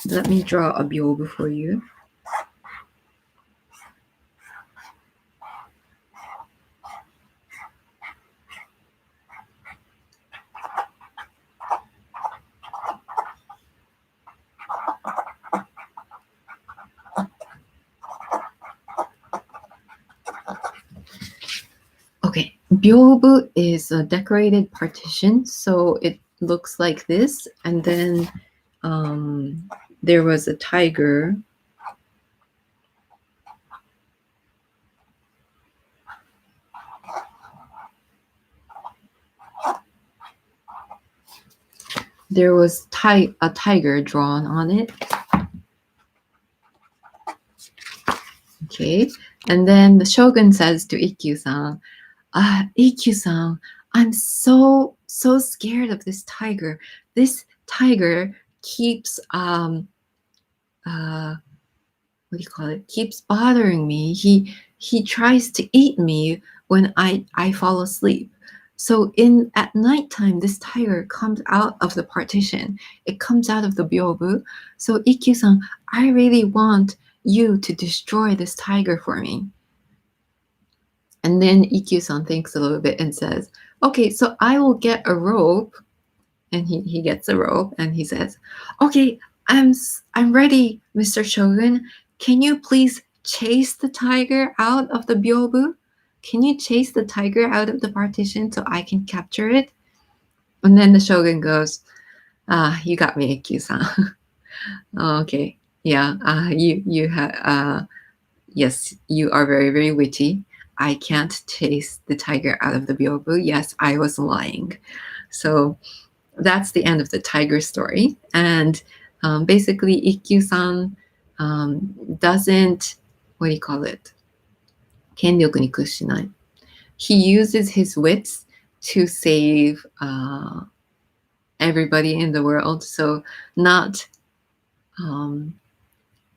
let me draw a byobu for you. Okay, byobu is a decorated partition, so it looks like this, and then there was a tiger. There was a tiger drawn on it. Okay, and then the shogun says to Ikkyu-san, "Ikkyu-san, I'm so scared of this tiger. This tiger keeps what do you call it? Keeps bothering me. He tries to eat me when I fall asleep. So at nighttime, this tiger comes out of the partition. It comes out of the byobu. So Ikkyu-san, I really want you to destroy this tiger for me. And then Ikkyu-san thinks a little bit and says, okay, so I will get a rope. And he gets a rope and he says, okay, I'm ready, Mr. Shogun. Can you please chase the tiger out of the byobu? Can you chase the tiger out of the partition so I can capture it? And then the Shogun goes, you got me, Ikkyu-san. Okay, yeah, you have, yes, you are very, very witty. I can't chase the tiger out of the byobu. Yes, I was lying. So that's the end of the tiger story. And basically, Ikkyu-san doesn't, what do you call it? 権力に屈しない. He uses his wits to save everybody in the world. So not, what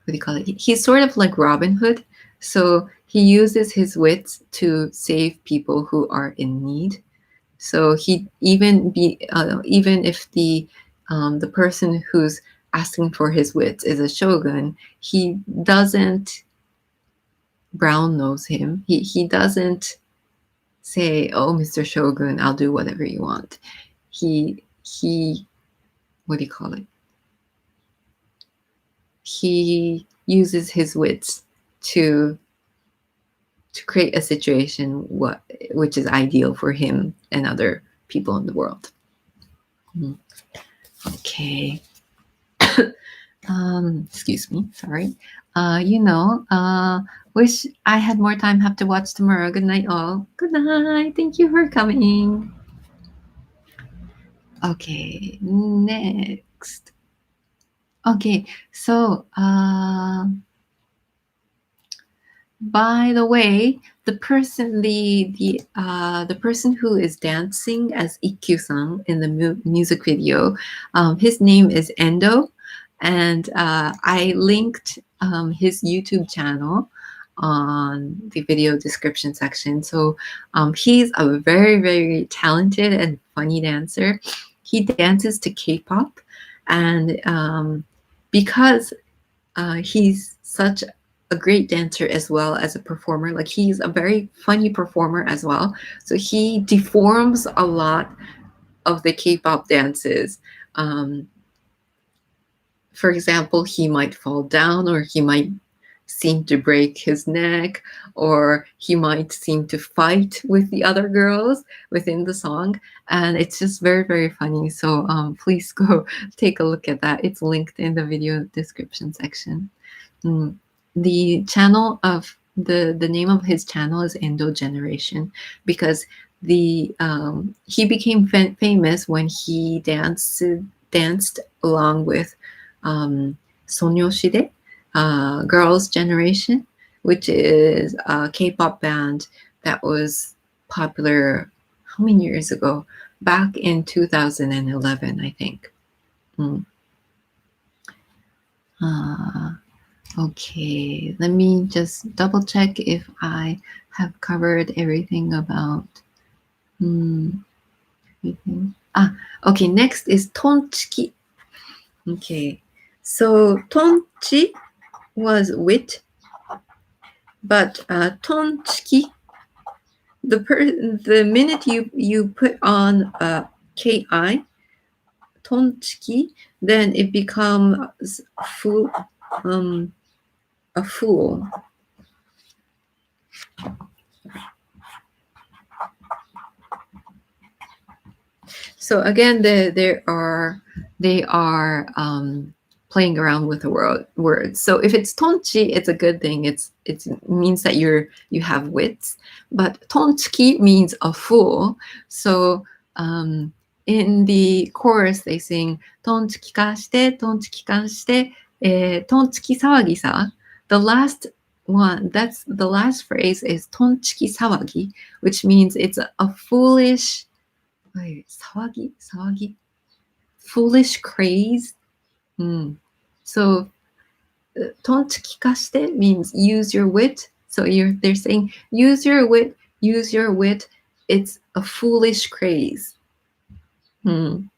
do you call it? He's sort of like Robin Hood. So he uses his wits to save people who are in need. So he even if the person who's asking for his wits is a shogun, he doesn't brown nose him. He doesn't say, "Oh, Mr. Shogun, I'll do whatever you want." He what do you call it? He uses his wits to create a situation which is ideal for him and other people in the world. Okay. Excuse me, sorry. Wish I had more time, have to watch tomorrow. Good night, all. Good night. Thank you for coming. Okay, next. Okay, so, by the way, the person who is dancing as Ikkyu-san in the music video, his name is Endo, and I linked his YouTube channel on the video description section. So he's a very, very talented and funny dancer. He dances to K-pop, and because he's such a great dancer as well as a performer, like he's a very funny performer as well, so he deforms a lot of the K-pop dances. For example, he might fall down, or he might seem to break his neck, or he might seem to fight with the other girls within the song, and it's just very, very funny. So please go take a look at that. It's linked in the video description section. The channel of the name of his channel is Endo Generation, because he became famous when he danced along with Sonyoshide, Girls' Generation, which is a K-pop band that was popular how many years ago? Back in 2011, I think. Okay, let me just double check if I have covered everything about everything. Okay, next is tonchiki. Okay, so tonchi was wit, but tonchiki, the minute you put on ki, tonchiki, then it becomes a fool. So again, they are playing around with the words. So if it's tonchi, it's a good thing. It means that you have wits. But tonchiki means a fool. So in the chorus, they sing tonchiki kashite, tonchiki kashite, tonchiki sawagi sa. The last one, that's the last phrase, is tonchiki sawagi, which means it's a foolish. Wait, sawagi, foolish craze. So, tonchiki kashite means use your wit. So they're saying use your wit, it's a foolish craze. And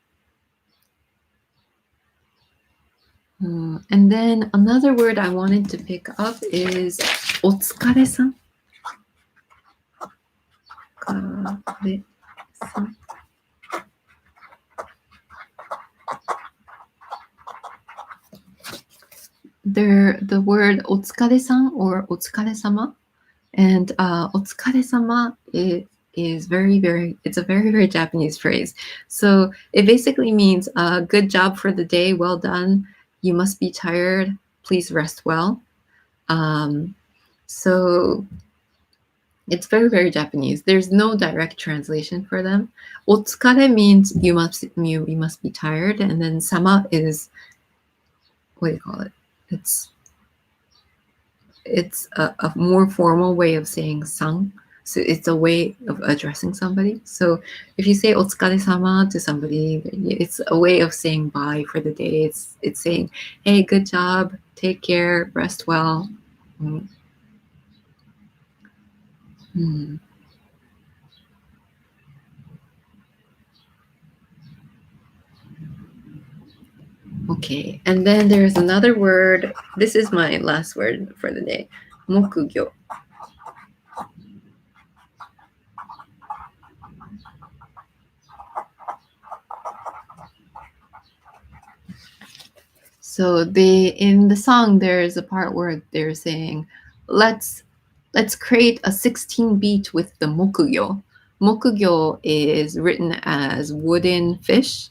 then another word I wanted to pick up is お疲れさん。The word お疲れさん or お疲れ様, and お疲れ様 is very, it's a very, very Japanese phrase. So it basically means good job for the day, well done, you must be tired, please rest well. So it's very, very Japanese. There's no direct translation for them. お疲れ means you must be tired, and then sama is, what do you call it? It's a more formal way of saying san. So it's a way of addressing somebody. So if you say お疲れ様 to somebody, it's a way of saying bye for the day. It's saying, hey, good job, take care, rest well. Okay, and then there's another word. This is my last word for the day. 木魚. So in the song, there's a part where they're saying, let's create a 16 beat with the mokugyo. Mokugyo is written as wooden fish,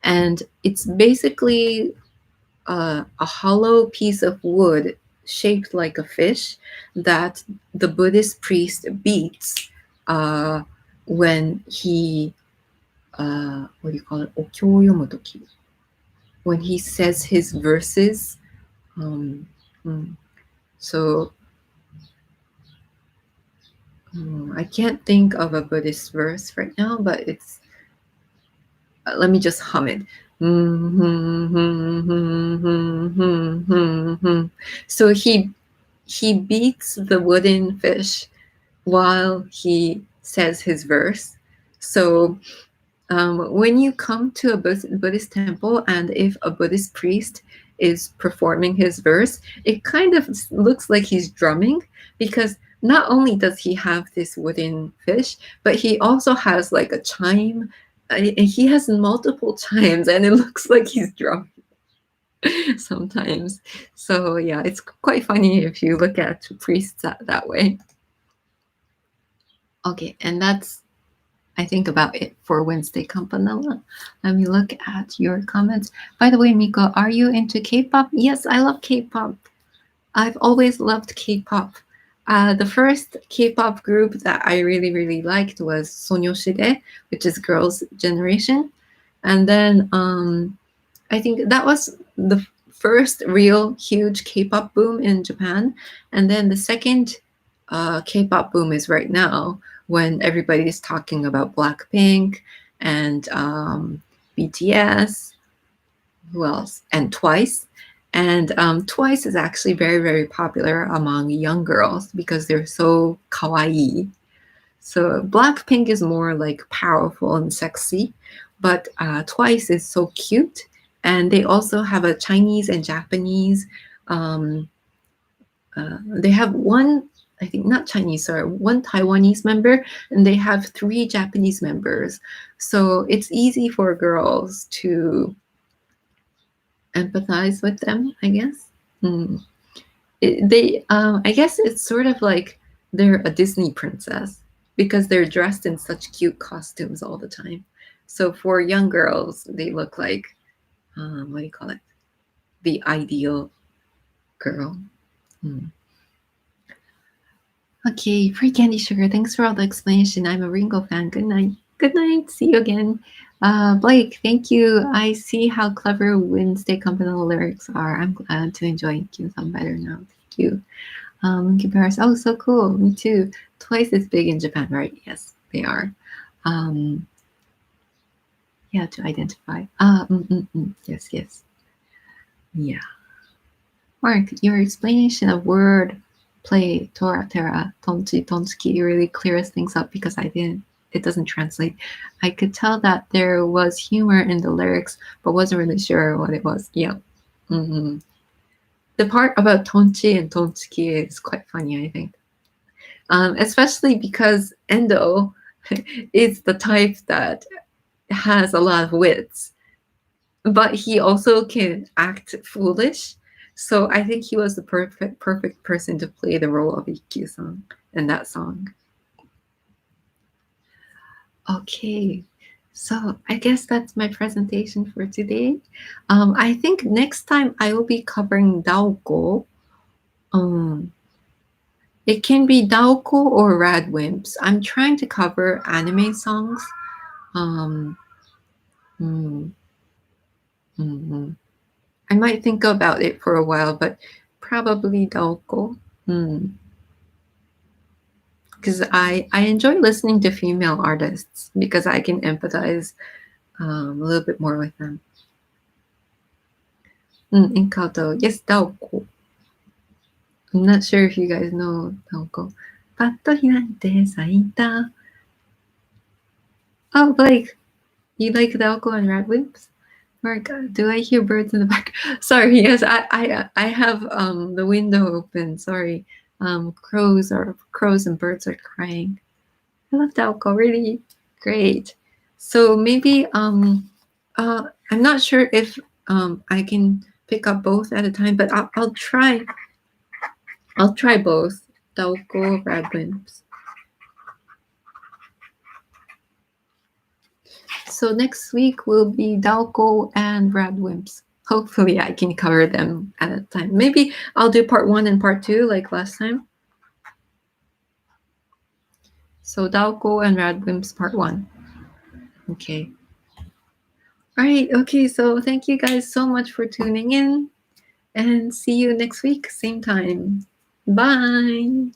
and it's basically a hollow piece of wood shaped like a fish that the Buddhist priest beats when he, what do you call it? お経を読むとき. When he says his verses. So I can't think of a Buddhist verse right now, but it's, let me just hum it. So he beats the wooden fish while he says his verse. So when you come to a Buddhist temple, and if a Buddhist priest is performing his verse, it kind of looks like he's drumming, because not only does he have this wooden fish, but he also has like a chime, and he has multiple chimes, and it looks like he's drumming sometimes. So yeah, it's quite funny if you look at priests that way. Okay, and that's, I think, about it for Wednesday Campanella. Let me look at your comments. By the way, Miko, are you into K-pop? Yes, I love K-pop. I've always loved K-pop. The first K-pop group that I really, really liked was Sonyoshidae, which is Girls' Generation. And then I think that was the first real huge K-pop boom in Japan. And then the second K-pop boom is right now, when everybody is talking about Blackpink and BTS, who else? And Twice. And Twice is actually very, very popular among young girls because they're so kawaii. So Blackpink is more like powerful and sexy, but Twice is so cute. And they also have a Chinese and Japanese. They have one, I think not Chinese, sorry, one Taiwanese member, and they have 3 Japanese members. So it's easy for girls to empathize with them, I guess. I guess it's sort of like they're a Disney princess because they're dressed in such cute costumes all the time. So for young girls, they look like, what do you call it? The ideal girl. Okay, Free Candy Sugar, thanks for all the explanation. I'm a Ringo fan. Good night. Good night. See you again. Blake, thank you. I see how clever Wednesday Campanella lyrics are. I'm glad to enjoy Ikkyu-san better now. Thank you. Linkin Paris. Oh, so cool. Me too. Twice is big in Japan, right? Yes, they are. Yeah, to identify. Yes, yes. Yeah. Mark, your explanation of word play Tora Terra Tonchi Tonsuki really clears things up because I didn't it doesn't translate. I could tell that there was humor in the lyrics, but wasn't really sure what it was. Yeah. Mm-hmm. The part about Tonchi and Tonchiki is quite funny, I think. Especially because Endo is the type that has a lot of wits, but he also can act foolish. So I think he was the perfect person to play the role of Ikkyu-san in that song. Okay, so I guess that's my presentation for today. I think next time I will be covering Daoko. It can be Daoko or Radwimps. I'm trying to cover anime songs. I might think about it for a while, but probably Daoko. Because I enjoy listening to female artists because I can empathize a little bit more with them. Encanto. Yes, Daoko. I'm not sure if you guys know Daoko. パッと開いて咲いた. Oh, Blake, you like Daoko and Radwimps? Mark, do I hear birds in the back? Sorry, yes, I have the window open. Sorry, crows and birds are crying. I love Daoko, really great. So maybe I'm not sure if I can pick up both at a time, but I'll try. I'll try both. Daoko, Radwimps. So next week will be Daoko and Radwimps. Hopefully I can cover them at a time. Maybe I'll do part 1 and part 2 like last time. So Daoko and Radwimps part 1. Okay. All right. Okay. So thank you guys so much for tuning in and see you next week, same time. Bye.